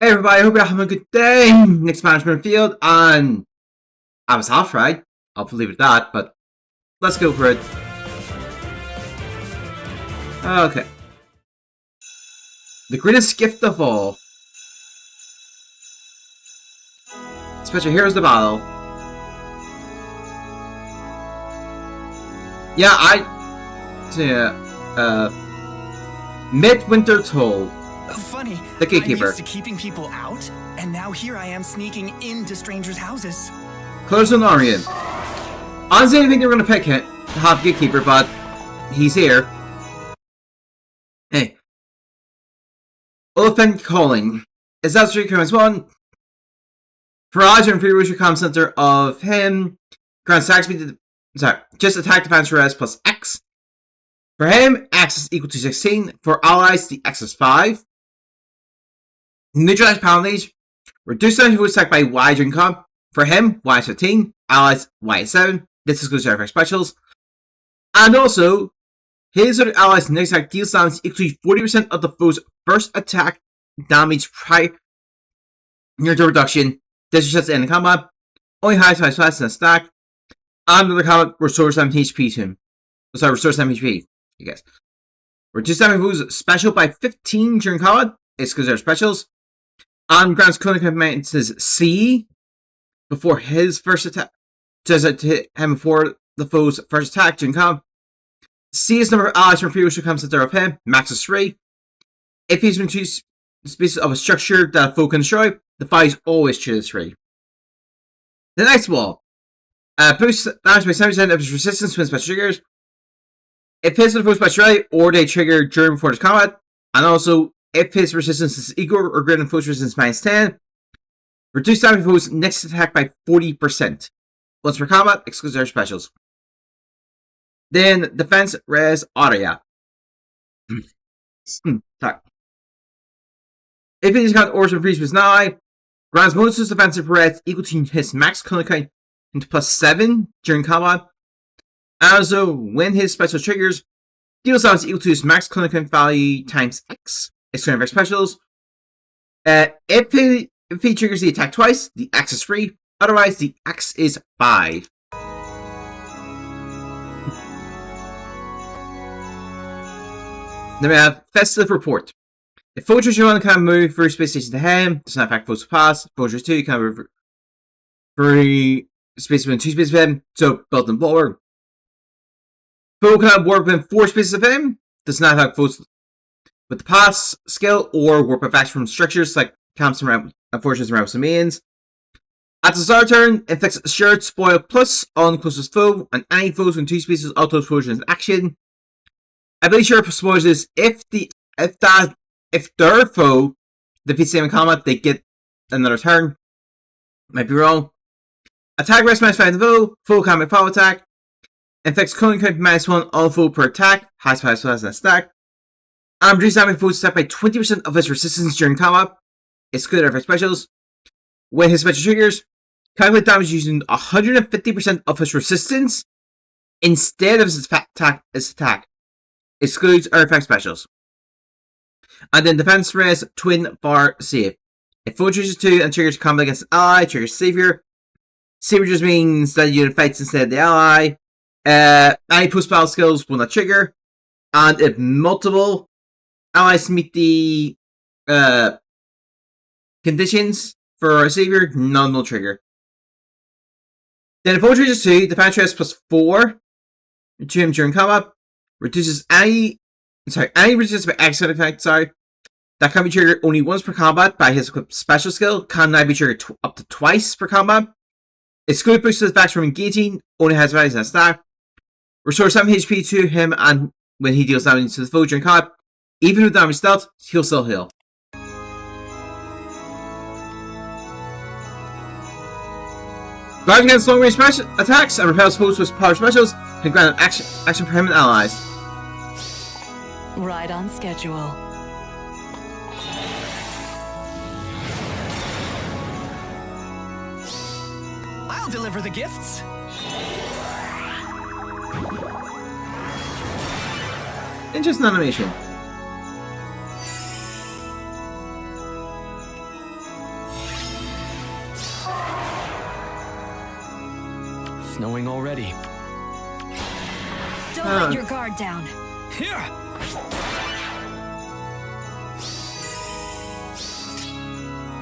Hey everybody, I hope you're having a good day. Next management field, and I was half right. I'll leave it at that, but let's go for it. Okay. The greatest gift of all. Special Heroes the Battle. Yeah, Midwinter Toll. Funny, the gatekeeper. I'm used to keeping people out, and now here I am sneaking into strangers' houses. Close on Orion. Honestly, I didn't think they were going to pick him to have gatekeeper, but he's here. Hey. Elephant Calling. Is that 3 commands 1? Barrage and free rotation command center of him. Grants attack speed just attack defense res plus X. For him, X is equal to 16. For allies, the X is 5. Neutralize penalties. Reduce damage if attacked by Y during comp. For him, Y is 15. Allies, Y is 7. This excludes our specials. And also, his other allies' next attack deals damage equal to 40% of the foe's first attack damage prior to reduction. This resets in the combat. Only highest in a stack. And another combat restores 7 HP to him. Sorry, restores 7 HP, I guess. Reduce damage if foe's special by 15 during combat. It excludes our specials. And grants cunning commences C before his first attack. Does it hit him before the foe's first attack during combat. C is the number of allies from previous comes center of him. Max is 3. If he's been two species of a structure that a foe can destroy, the fight is always choose 3. The next wall. Boosts damage by 70% of his resistance when special triggers. If hits the foe's special ability, or they trigger during before this combat. And also, if his resistance is equal or greater than foe's resistance minus 10, reduce damage foe's next attack by 40%. Once per combat, excludes their specials. Then, defense, res, aria. Sorry. If it is count orders of freeze now, grants bonuses defensive res equal to his max cunning count into plus 7 during combat. And also, when his special triggers, deals damage equal to his max cunning count value times X. Excluding specials. If he triggers the attack twice, the X is 3. Otherwise, the X is 5. Then we have Festive Report. If Fortress 1 can move through space station to him, does not affect Fortress pass. Fortress 2 can move through space within 2 spaces of him, so built in bulwark. Foe can warp within 4 spaces of him, does not affect foes with the pass skill or warp effects from structures like camps around fortresses around some mains. At the start of the turn, inflicts shared spoil plus on closest foe, and any foes within 2 spaces auto explosion is action. Ability share spoils is if their foe defeats them in combat, they get another turn. Might be wrong. Attack rest minus 5 to foe can make follow attack. Inflicts cunning count minus 1 on foe per attack, has 5 in a stack. And reduce damage foe's attack by 20% of his resistance during combat. It's good at specials. When his special triggers, calculate damage using 150% of his resistance instead of his attack. Excludes artifact specials. And then defense res twin bar save. If foe chooses 2 and triggers combat against an ally, triggers savior. Savior just means that you fight instead of the ally. Any post battle skills will not trigger. And if multiple allies meet the conditions for a savior, none will trigger. Then if foe chooses 2, defense res plus 4 to him during combat. Reduces any resistance by X effect, that can be triggered only once per combat by his equipped special skill, can now be triggered up to twice per combat. Exclude boosts effects from engaging, only has values in a stack. Restore 7 HP to him, and when he deals damage to the foe during combat, even with damage dealt, he'll still heal. Guard against long range attacks and repels foes with power specials can grant an action for him and allies. Right on schedule. I'll deliver the gifts. Interesting animation. snowing already. Don't let your guard down. Here!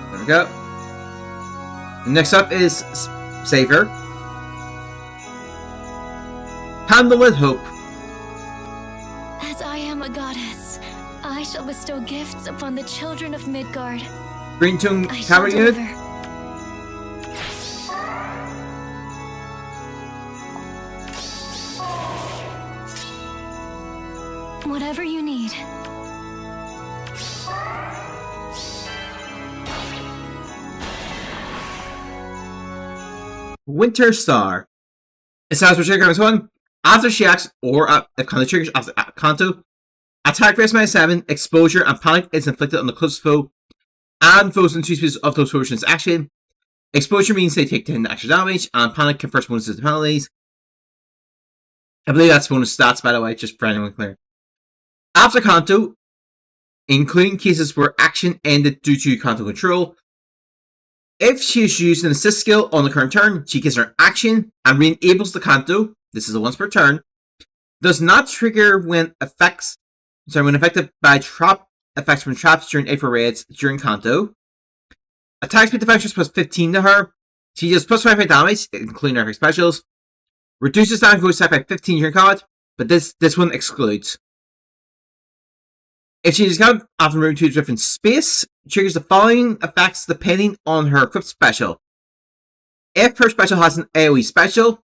There we go. Next up is Savior. Handle with hope. As I am a goddess, I shall bestow gifts upon the children of Midgard. Green Tongue I shall Cavalry Unit. deliver. Whatever you need. Winter Star. It sounds for trigger this one. After she acts, or if Kanto triggers after Kanto, attack rate -7, exposure, and panic is inflicted on the closest foe and foes in 2 spaces of those potions action. Exposure means they take 10 extra damage, and panic confers bonuses to penalties. I believe that's bonus stats, by the way, just for anyone clear. After Kanto, including cases where action ended due to Kanto control, if she is used an assist skill on the current turn, she gets her action and re-enables the Kanto. This is a once per turn. Does not trigger when affected by trap effects from traps during April raids during Kanto. Attack speed defense is plus 15 to her. She does plus 5 damage, including her specials. Reduces damage goes set by 15 during combat, but this one excludes. If she is discounted after moving to a different space, triggers the following effects depending on her equipped special. If her special has an AoE special,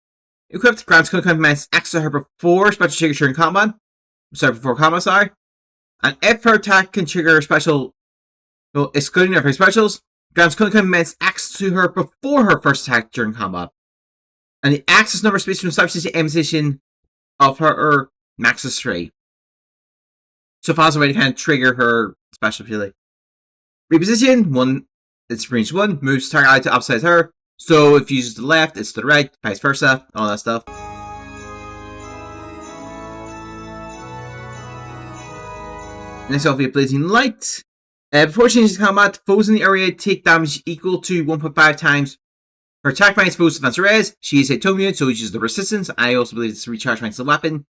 equipped grants command access to her before special triggers during combat. Before combat, And if her attack can trigger a special, excluding her specials, grants command access to her before her first attack during combat. And the access number space from substation emulation of her max is 3. So far as a way to kind of trigger her special ability. Reposition, 1, it's range 1, moves target eye to opposite her. So if you use the left, it's to the right, vice versa, all that stuff. Next off, we have Blazing Light. Before she enters combat, foes in the area take damage equal to 1.5 times her attack minus boost defense res. She is a tome unit, so she uses the resistance. I also believe it's a recharge minus the weapon.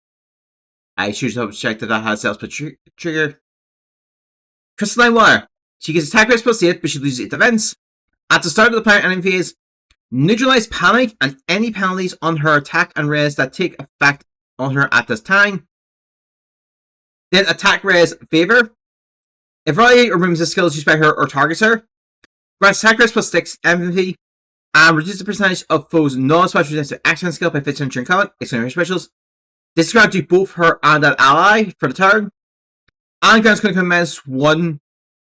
I choose to double check that has sales per trigger. Crystalline Water. She gets attack rate plus 8, but she loses 8 defense. At the start of the player enemy phase, neutralize panic and any penalties on her attack and res that take effect on her at this time. Then attack res favor. If Raleigh removes the skills used by her or targets her, grants attack res plus 6 MVP, and reduces the percentage of foes non-special resistance to action skill by 15 during combat, excluding her specials. This is granted to both her and an ally for the turn. And grants commence 1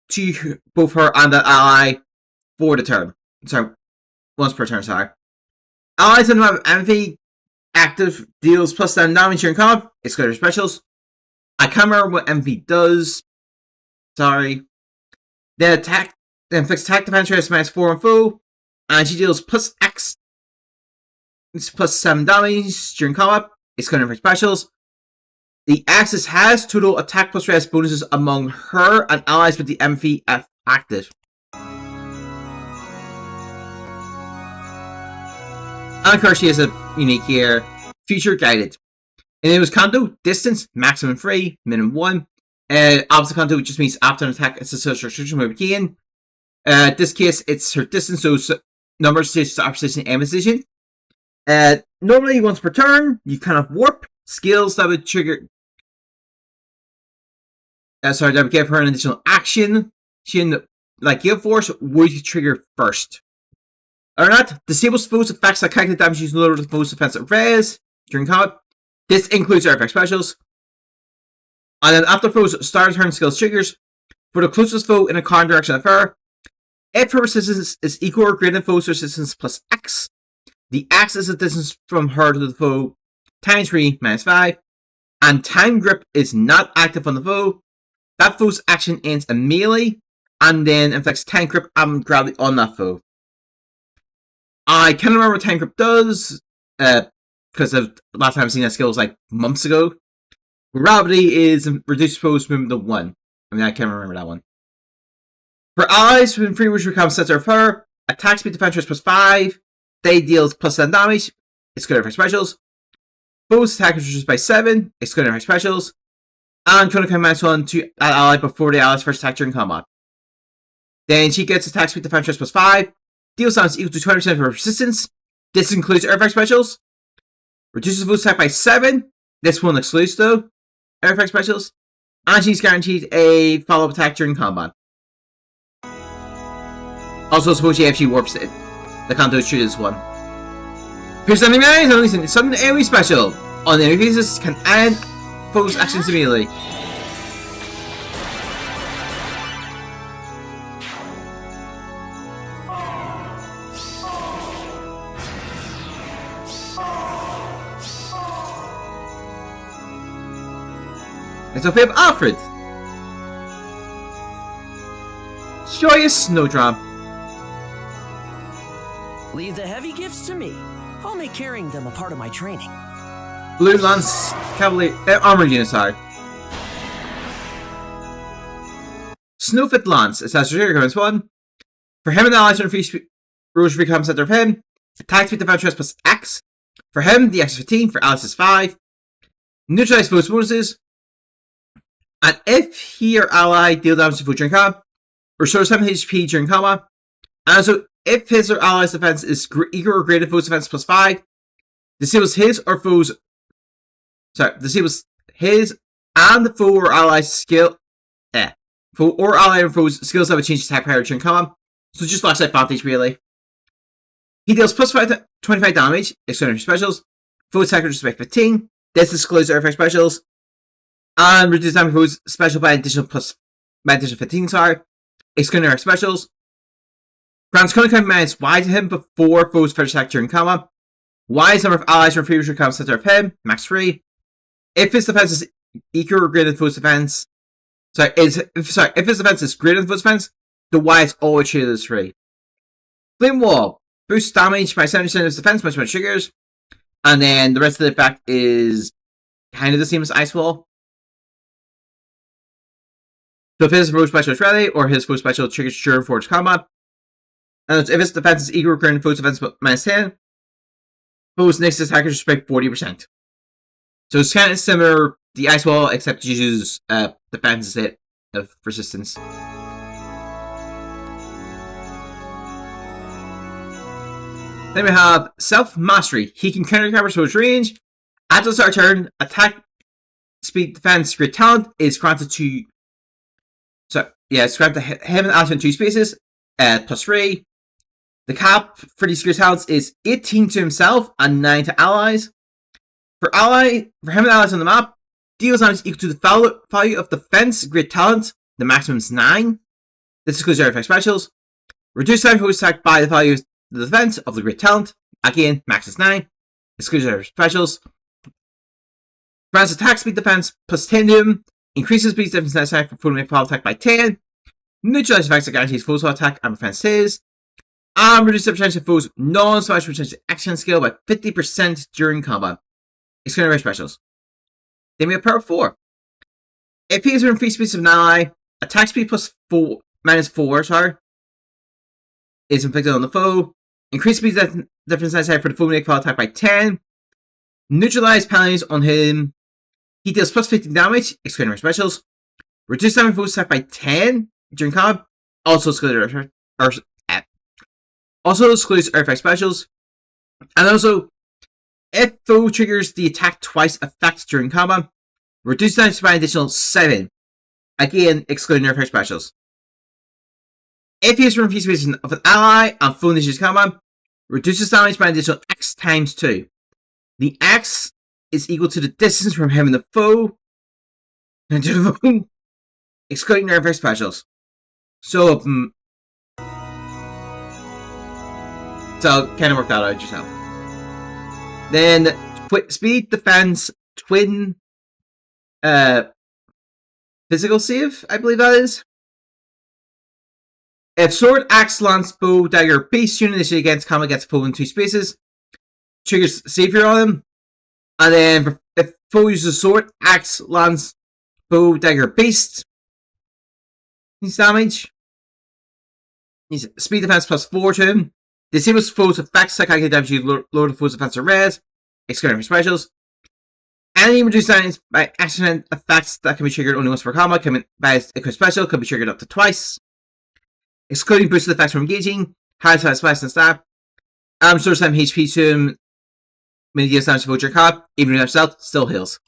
to both her and an ally for the turn. Sorry, once per turn, sorry. Allies that have MVP active deals plus 7 damage during combat, excluding her specials. I can't remember what MVP does. Sorry. Then inflicts attack defense rate -4 on foe, and she deals plus X. It's plus 7 damage during combat. It's kind of her specials. The axis has total attack plus rest bonuses among her and allies with the MVP active. And of course, she has a unique here. Future guided. And it was Kanto, distance, maximum 3, minimum 1. Opposite Kanto, which just means after an attack, it's a social restriction will begin. This case, it's her distance, so number of stages to opposition and position. Normally, once per turn, you kind of warp skills that would trigger. That would give her an additional action. She, like Gale Force, would trigger first. Or not, disables foes effects that calculate damage using lower the foes defensive res during combat. This includes her effect specials. And then after foes start turn skills triggers, for the closest foe in a counter direction of her, if her resistance is equal or greater than foe's resistance plus X, the X is the distance from her to the foe times 3 minus 5, and time grip is not active on the foe. That foe's action ends immediately, and then inflicts time grip and gravity on that foe. I can't remember what time grip does, because the last time I've seen that skill was like months ago. Gravity is reduced foe's movement to 1. I mean, I can't remember that one. For allies, when free which becomes center of her, attack speed defense plus 5, they deals plus 7 damage, excluding effect specials. Foes attack is reduced by 7, excluding effect specials. And Chrono commands one to an ally before the ally's first attack during combat. Then she gets attack speed defense plus 5. Deals damage equal to 20% of her resistance. This includes air effect specials. Reduces foes attack by 7. This one excludes though air effect specials. And she's guaranteed a follow-up attack during combat. Also, suppose she actually warps it. The Kanto shoot this one. Here's something nice, and listen, sudden AoE special. On enemy faces can add foes actions immediately. And so we have Alfred. Joyous Snowdrop. Leave the heavy gifts to me. I'll make carrying them a part of my training. Blue Lance Cavalier Armor Unit. Snowfit Lance. It has trigger commons 1. For him and allies on free rules free command center of him. Attack speed defense plus X. For him, the X is 15. For Alice is 5. Neutralize foes bonuses. And if he or ally deal damage to foe during combat, restores 7 HP during combat. And also, if his or ally's defense is equal or greater to foe's defense plus 5, disables his or foe's. Disables his and the foe or ally's skill. Foe or ally or foe's skills that would change attack power during combat. So just lacks advantage really. He deals plus 25 damage, excluding specials. Foe attack reduces by 15. This excludes air effect specials. And reduce damage foes special by additional 15, excluding our specials. Grants Chrono commands Y to him before foes first attack during combat. Y is the number of allies from previous combat center of him, max 3. If his defense is equal or greater than foes defense, if his defense is greater than foes defense, the Y is always treated as 3. Flame Wall boosts damage by 70% of his defense, much more triggers, and then the rest of the effect is kind of the same as Ice Wall. So if his foe special is ready, or his foe special triggers during forged combat, and if his defense is equal or greater than foe's defense minus 10, foe's next attack is by 40%. So it's kind of similar to the Ice Wall, except you use defense instead of resistance. Then we have Self Mastery. He can counter cover foe's range. At the start of turn, attack speed defense great talent is granted to. It's granted to him and Alice in 2 spaces, plus 3. The cap for these great talents is 18 to himself and 9 to allies. For him and allies on the map, deals damage equal to the value of defense great talent. The maximum is 9. This excludes air effect specials. Reduce damage foes attack by the value of the defense of the great talent. Again, max is 9. Excludes air effect specials. Grants attack speed defense plus 10 to him. Increases speed defense necessary for foe to make fall attack by 10. Neutralize effects that guarantees foe's attack and prevents his. And reduce the potential of foe's non-smash potential action skill by 50% during combat. Excluding rare specials. Then we have power 4. If he is within free space of an ally, attack speed minus 4 is inflicted on the foe. Increase speed difference necessary for the foe to make fall attack by 10. Neutralize penalties on him. He deals plus 15 damage, excluding rare specials. Reduce damage foe's attack by 10 during combat. Also excludes air effect specials. And also, if foe triggers the attack twice effect during combat, reduce damage by an additional 7. Again, excluding air effect specials. If he is from free space of an ally and foe initiates combat, reduces damage by an additional X times 2. The X is equal to the distance from him and the foe, excluding air effect specials. So kind of work that out yourself. Then speed, defense, twin, physical save, I believe that is. If sword, axe, lance, bow, dagger, beast unit initiate against combat against foe in 2 spaces, triggers savior on him. And then if foe uses sword, axe, lance, bow, dagger, beast, needs damage. Needs speed defense plus 4 to him. Disables foes effects like I can damage you lower the foe's defense or res. excluding for specials. Any reduced damage by accident effects that can be triggered only once per combat by a special could be triggered up to twice. Excluding boosted effects from engaging, high side splash and stab. Restores 7 HP to him when he deals damage to Vulture Cop, even if himself still heals.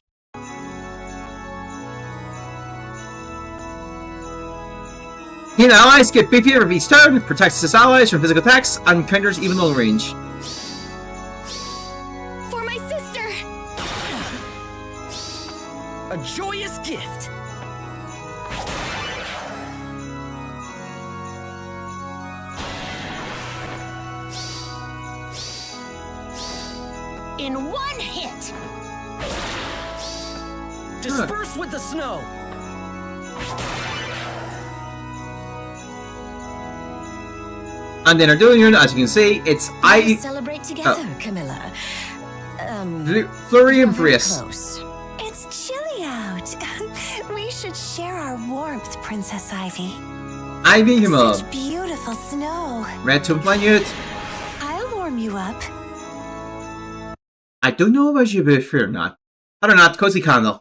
Healing allies get beefier every each turn, protects his allies from physical attacks, and counters even long range. For my sister! A joyous gift. In one hit! Disperse with the snow. And then our dueling unit, as you can see, it's Let's celebrate together, Camilla. Flurry and Very Brace. close. It's chilly out. We should share our warmth, Princess Ivy. Ivy and Camilla. Such beautiful snow. Red to flying unit. I'll warm you up. I don't know about you, but fear not. I don't know, Cozy Candle.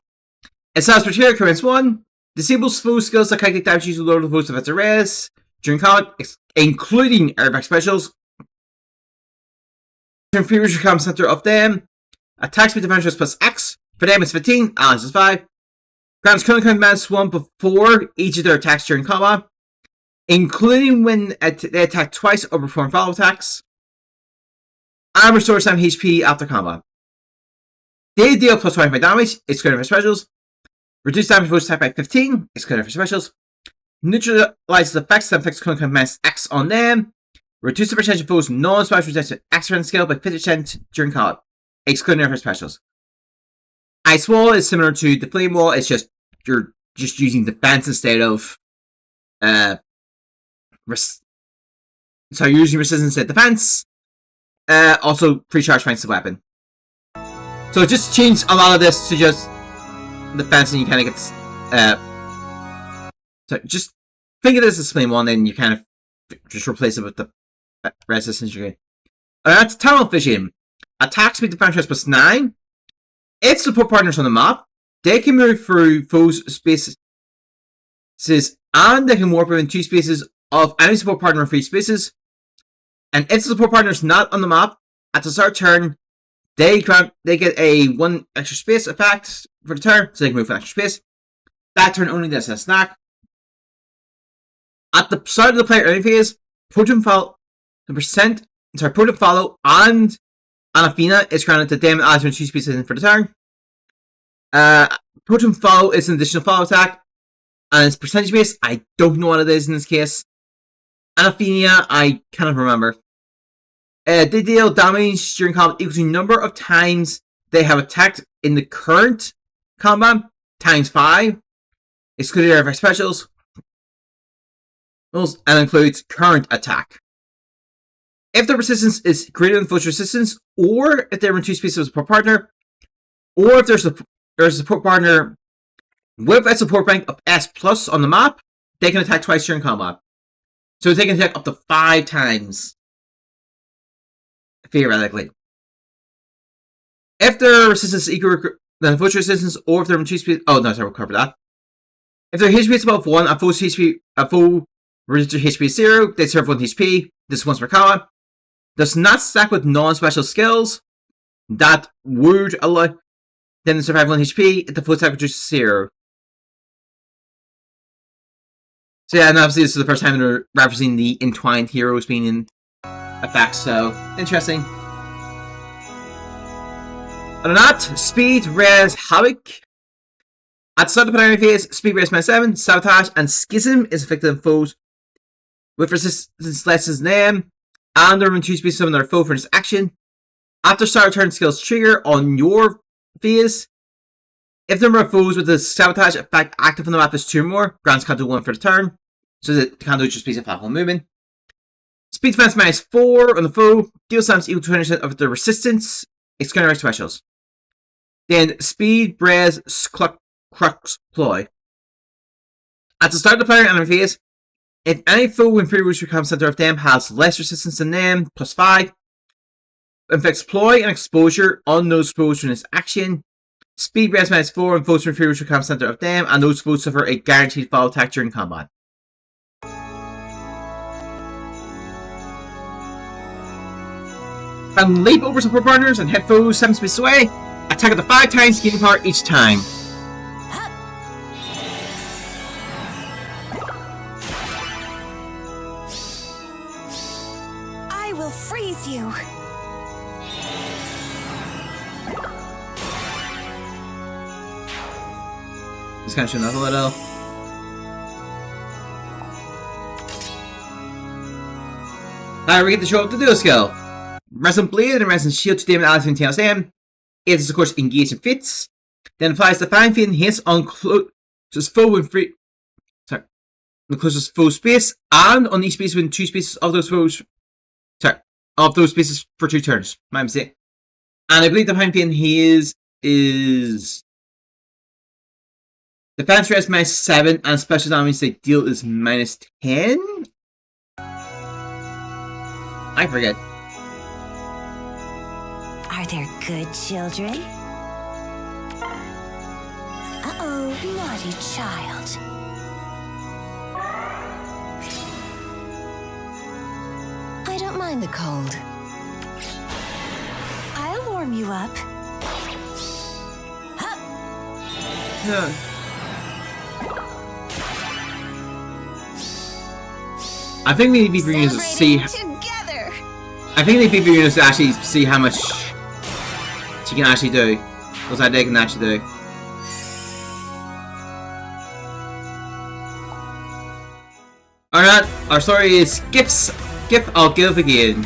It says Material Currents 1. Disables foe skills that can take damage to lower the boost of its arrays during combat, including airbag specials. Turn Furies become center of them. Attack speed defense plus X. For them it's 15, allies is 5. Grants current commands 1 before each of their attacks during combat, including when they attack twice or perform follow attacks. And restores 7 HP after combat. They deal plus 25 damage, excluding for specials. Reduce damage boost attack by 15, excluding for specials. Neutralizes effects that affects current commands X on them. Reduce the percentage of foes non-special resistance X-Rend skill by 50% during combat, excluding for specials. Ice Wall is similar to the Flame Wall, it's just you're just using defense instead of so you're using resistance instead of defense. Also free charge finds the weapon. So just change a lot of this to just defense, and you kind of get so just think of this as Flame Wall, and then you kind of just replace it with the resistance you're getting. That's Tunnel Vision. Attack speed defense plus 9. If support partners on the map, they can move through foes' spaces, and they can warp within 2 spaces of any support partner in 3 spaces. And if the support partner is not on the map, at the start of turn, they get a 1 extra space effect for the turn, so they can move for extra space. That turn only does a snack. At the start of the player early phase, Proton Follow, Proton Follow and Anathena is granted to them as 2 spaces for the turn. Proton Follow is an additional follow attack, and it's percentage based. I don't know what it is in this case. Anathena, I cannot remember. They deal damage during combat equal to the number of times they have attacked in the current combat, times 5, excluding their specials, and includes current attack. If the resistance is greater than foe's resistance, or if they're in 2 spaces with a support partner, or if there's a support partner with a support rank of S plus on the map, they can attack twice during combat. So they can attack up to 5 times, theoretically. If their resistance is equal to foe's resistance, or if they're in 2 spaces, oh no, sorry, we'll cover that. If their HP is above 1, a foe resistor HP is 0, they serve 1 HP. This is once per combat. Does not stack with non-special skills that would allow them to survive 1 HP if the full attack reduces 0. So yeah, and obviously this is the first time they're referencing the entwined heroes being in effect, so interesting. Other than that, Speed, Res, Havoc. At the start of the primary phase, Speed Res -7, Sabotage, and Schism is affected on foes with resistance less than them, and they're in 2 spaces of another foe for this action. After start of turn skills trigger on your phase, if the number of foes with the Sabotage effect active on the map is 2 or more, grants can't do 1 for the turn, so the can't do just basic platform movement. Speed defense -4 on the foe, deals damage equal to 20% of their resistance, excluding specials. Then Speed, Res, Crux, Ploy. At the start of the player enemy phase, if any foe in free which becomes center of them has less resistance than them, +5, inflicts ploy and exposure on those foes from its action. Speed rest -4 and foes from inferior to combat center of them, and those foes suffer a guaranteed fall attack during combat. And leap over support partners and hit foes 7 spaces away. Attack up to 5 times, gaining power each time. I will freeze you. Just kind of showing off a little. Alright, we get to show up the dual skill. Resonant Blade and Resonant Shield to damage allies maintain them. It is, of course, engaged and fits. Then applies the Fine Fiend hits on closest foe in free. Sorry. The closest foe space and on each space within 2 spaces of those foes. Sorry. Of those spaces for 2 turns. My mistake. And I believe the Fine Fiend is. Defense rate is -7 and special damage they deal is -10? I forget. Are there good children? Uh-oh, naughty child. I don't mind the cold. I'll warm you up. Huh. Yeah. I think they need to be bringing us to see. Together. I think they need to be bringing us to actually see how much she can actually do. What they can actually do. Alright, our story is gifts. Gift I'll give again.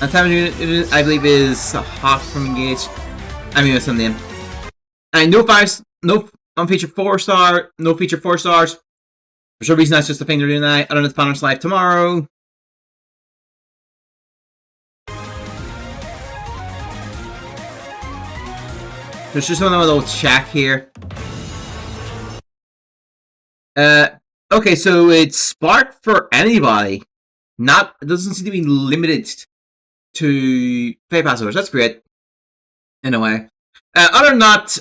And time unit, I believe, is hot from engaged. I mean, it's some name. And no 5, no feature 4-star, no feature 4 stars. For some reason, that's just the thing they're doing tonight. I don't know if the panel's live tomorrow. There's just one little check here. Okay, so it's Spark for anybody. It doesn't seem to be limited to play pass holders. That's great. In a way. Other than that,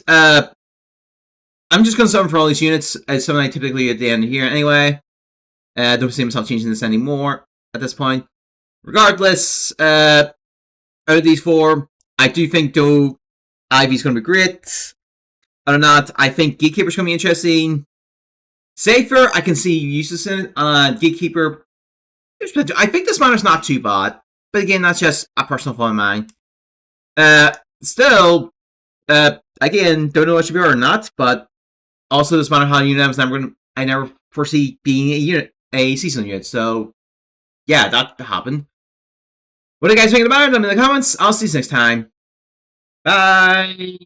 I'm just going to summon for all these units. It's something I typically at the end here anyway. Don't see myself changing this anymore at this point. Regardless, out of these 4, I do think though Ivy's going to be great. Other than that, I think Gatekeeper's going to be interesting. Safer, I can see uses in it. Gatekeeper, I think this manner's not too bad. But again, that's just a personal flaw of mine. Still, again, don't know what should be or not, but also this manner how unit I never foresee being a seasonal unit. So, yeah, that happened. What do you guys think about it? Let me know in the comments. I'll see you next time. Bye!